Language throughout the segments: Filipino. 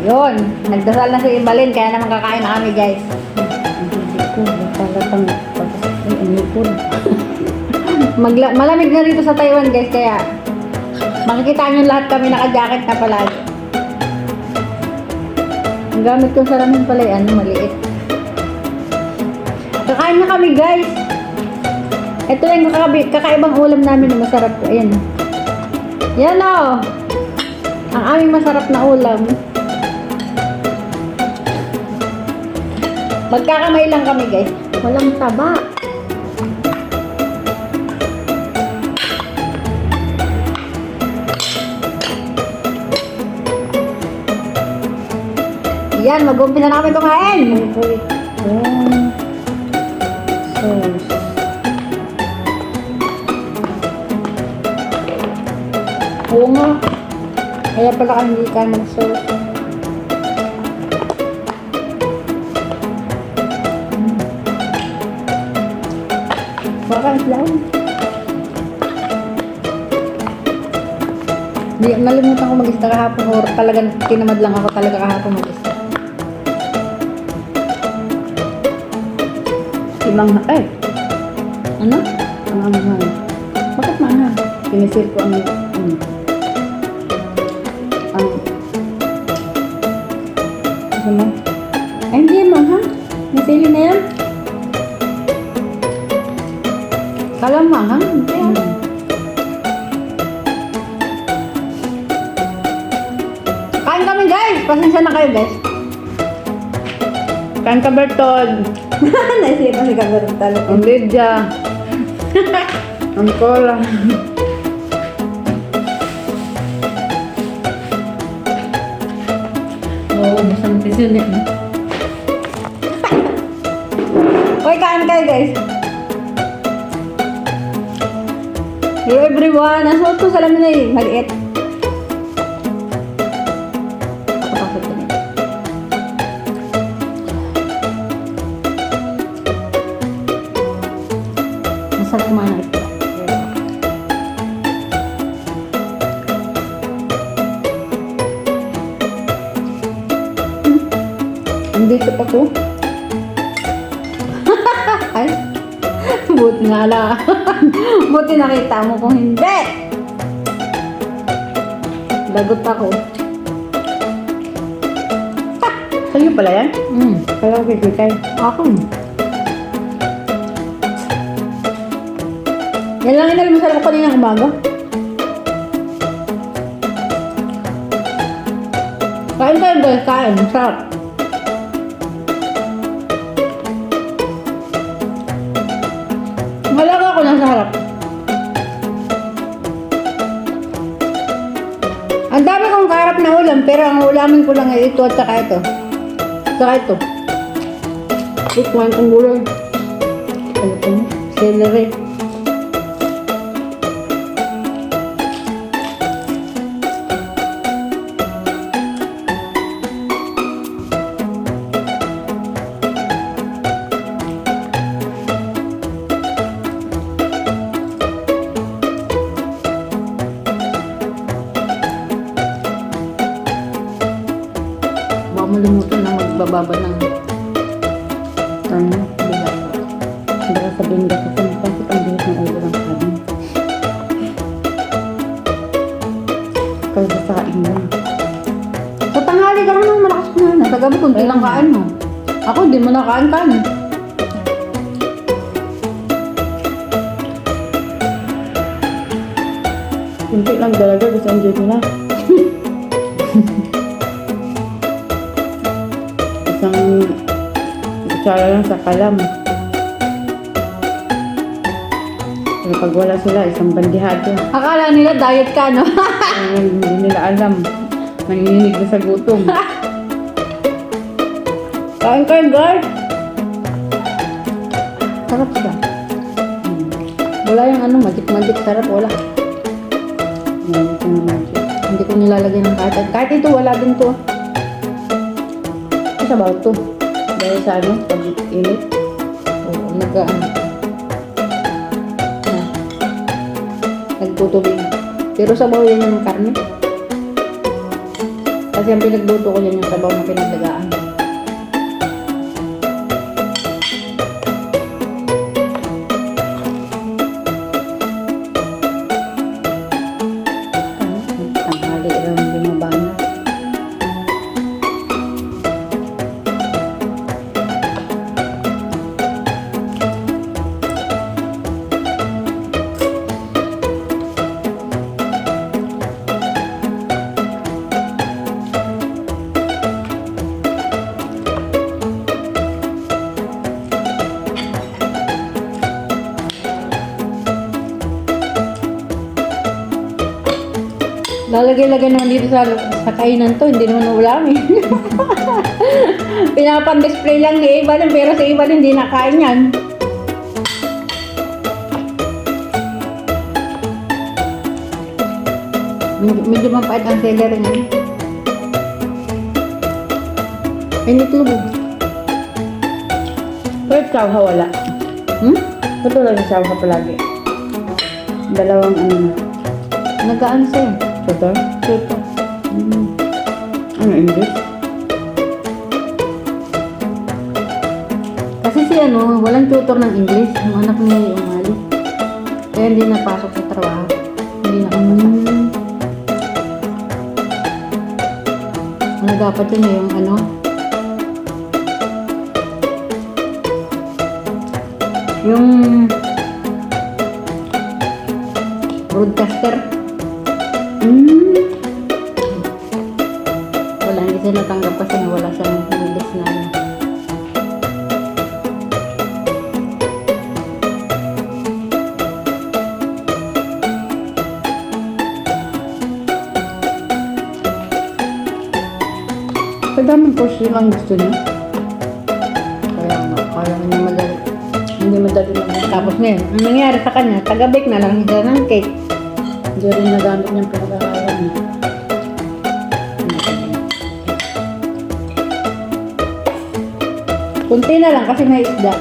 Yun, nagdasal na si Ibalin, kaya naman kakain na kami, guys. Talagang inipon. Malamig na rito sa Taiwan, guys, kaya makikita nyo lahat kami naka-jacket na palagi. Ang gamit kong salamin pala ay maliit. Kakain na kami, guys. Ito yung kakaibang ulam namin na masarap. Ayan. Yan o. Ang aming masarap na ulam. Magkakamay lang kami, guys. Walang taba. Yan, mag-umpisa na kami kumain. Sauce. Oo nga. Kaya pala ka hindi ka mag-sauce. Baka lang. Di, nalimutan ko mag-ista kahapon or talagang tinamad lang ako talaga kahapon mag-ista. Ano? Ang anghang. Bakit maanghang? Sinisir ko ang ano mo? Ay, hindi yan maanghang. Nasili na yan. Kala mo maanghang? Hindi yan. Kain kami, guys! Pasensya na kayo, guys. Kain ka, Bertod. Naisipan si Kagarot talaga. Ang Lydia. Ang Cola. Oo, masang tisunit na. Hoy, kain kayo, guys. Hello, everyone. Nasuot ko salamin na yun. Maliit. Kapasok ko nito. Masarap kumain ng ito. Andito pa to. Ay, buti nga lang. Buti nakita mo kung hindi. Lagot ako. Sa'yo pala yan? Kaya kikikay. Ako. Yan lang yung nalimusal ko kanina umaga. Kain tayo, guys. Kain. Sarap. Malaga ako nasa harap. Ang dami kong kaharap na ulam, pero ang ulamin ko lang ay ito at saka ito. Saka ito. Kukuhan kong gulay. Ano ito? Celery. Baka malimutan na magbababa ng bigat. Baka sabihin ka sa bakit ang bilis ng ulo ng kanin. Kaya sa kain lang. Sa tanghali ka naman malakas kumain. Sa gabi kung ilang kain mo. Ako, di mo na kain. Kunti lang talaga gusto ang jeep na. Isang kutsara lang sa kalam. Pero pag wala sila, isang bandihado. Akala nila diet ka, no? Hindi nila alam. Nanginginig na sa gutom. Kain kayo, guys! Sarap siya. Wala yung magic sarap. Wala. Ito na magic. Hindi ko nilalagay ng kahit. Kahit ito, wala din to. Sa baw to. Dahil sa pag init. Oo, nagtutubig. Pero sabaw yan yung karne. Kasi ang pinagluto ko yan yung sabaw na pinagdagaan. Tanghali raw hindi mabana. Lalagay-lagay naman dito sa kainan to, hindi naman ulam eh. Pinapan-display lang ni Evan, pero si Evan hindi nakain yan. Medyo mapait ang celery niya. Ay, nitlog. Pero chowha wala. Ito lang yung chowha palagi. Dalawang ano na. Nagaan siya. Tutor? Ito. Ano, English? Kasi si ano, walang tutor ng English. Yung anak ni Umali. Kaya hindi napasok sa trabaho. Hindi nakapasok. Ano dapat yun eh, yung ano? Yung broadcaster. Wala, hindi siya natanggap kasi wala siyang English na ano. Kadaming course yun ang gusto niya. Kaya niya madali. Hindi madali lang. Tapos ngayon, ang nangyari sa kanya, taga-bake na lang siya ng cake. Hindi rin nagamit niyang pinag-aaral niya. Kunti na lang kasi may isda.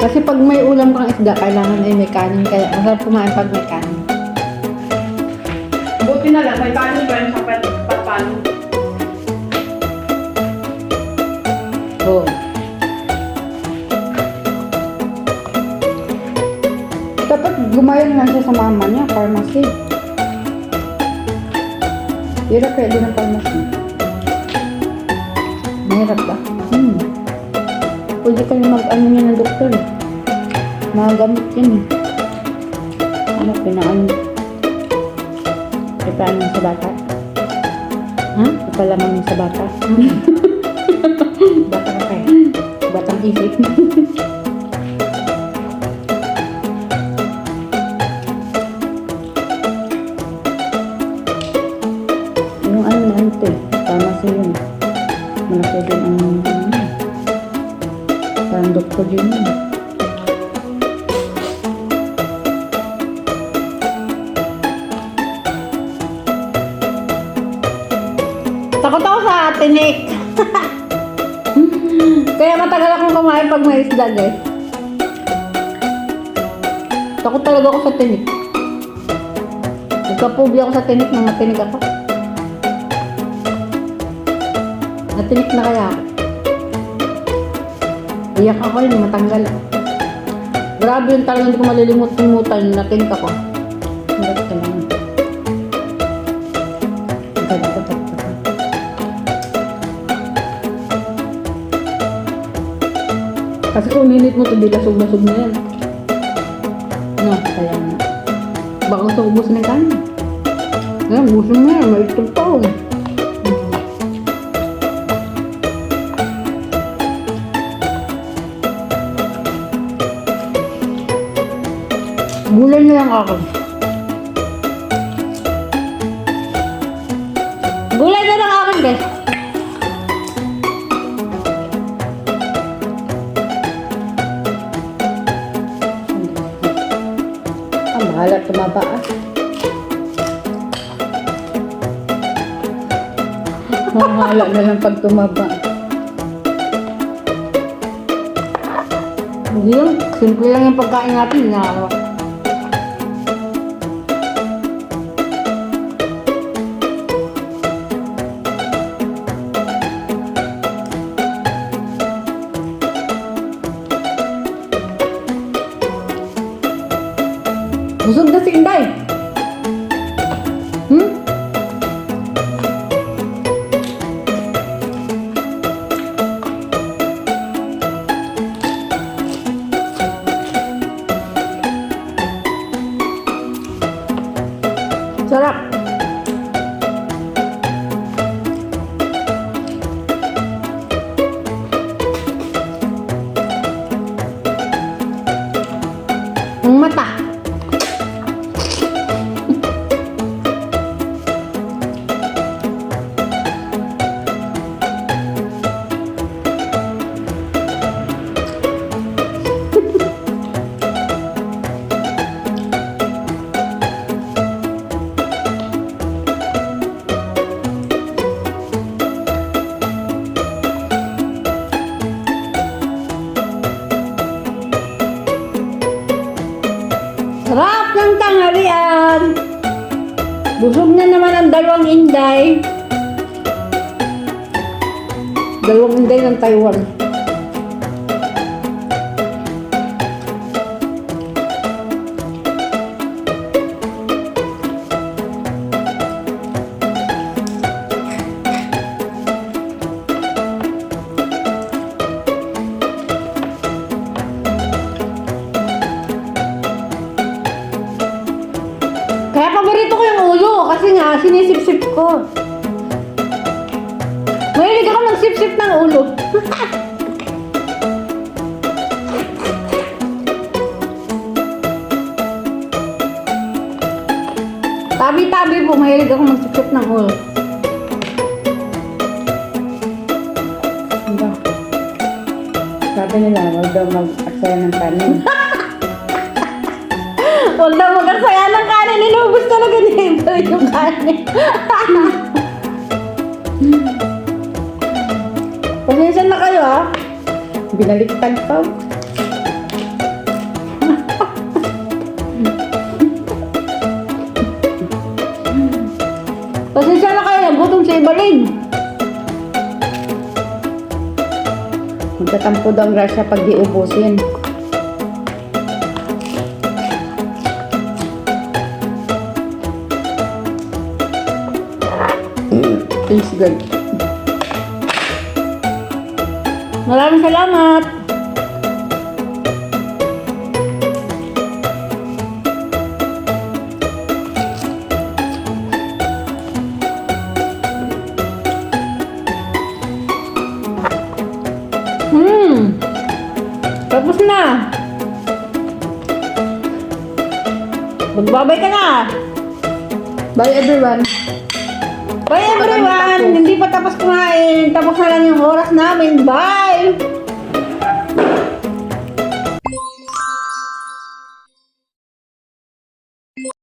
Kasi pag may ulam kang isda, kailangan ay may kanin. Kaya masarap kumain pag may kanin. Buti na lang, may paano pa yung sa patpano. Oo. Dapat gumayon lang siya sa mama niya, pharmacy. Hirap kaya din ang pharmacy. Mahirap ba? Pwede kayo mag-ano niya ng doktor eh. Magagamit yun eh. Ano, pinaan. Ipaan mo sa bata. Ha? Ipalaman mo sa bata. Bata ka kayo. Batang isip. Yung ano na ito eh. Pharmacy yun. Malaki din ang parang doktor din yun. Takot ako sa tinik. Kaya matagal akong kumain pag may isda, guys. Takot talaga ako sa tinik. Nagka-phobia ako sa tinik nang matinig ako. Natinik na kaya ako. Iyak ako yun, matanggal. Grabe yun talagang hindi ko malilimut-limutan. Natinik ako. Hirap ka lang. Gagdagat. Kasi kung ninit mo ito, di lasog-lasog na yan. No, Kaya nga. baka gusto ubus ng kanin. Ngayon, gusto mo yan, may itong taong. Gulay na lang ako. Gulay na lang akin, guys. Ang bahala tumaba ah. Mahala na lang pag tumaba. Hindi lang, simple lang yung pagkain natin. Busog na si Inday. Hmm? Sarap. Ang mata. Sarap ng tanghalian. Busog na naman ang dalawang Inday. Dalawang Inday ng Taiwan. Kaya paborito ko yung ulo kasi nga sinisip-sip ko. Mahilig ako magsip-sip ng ulo. Tabi-tabi po, mahilig ako magsip-sip ng ulo. Diba? Sabi nila, huwag daw mag-aksaya ng kanin. Huwag daw mag-arsaya ng kanin. Inubos talaga ni Ito yung kanin. Pasensya na kayo ah. Binaliktad pa. Pasensya na kayo. Gutom si Ibalin. Magtatampo daw ang grasya pag di ubusin. Tastes good. Maraming salamat. Tapos na. Magbabay ka na. Bye everyone. Bye everyone! Hindi pa tapos kumain. Tapos na lang yung oras namin. Bye!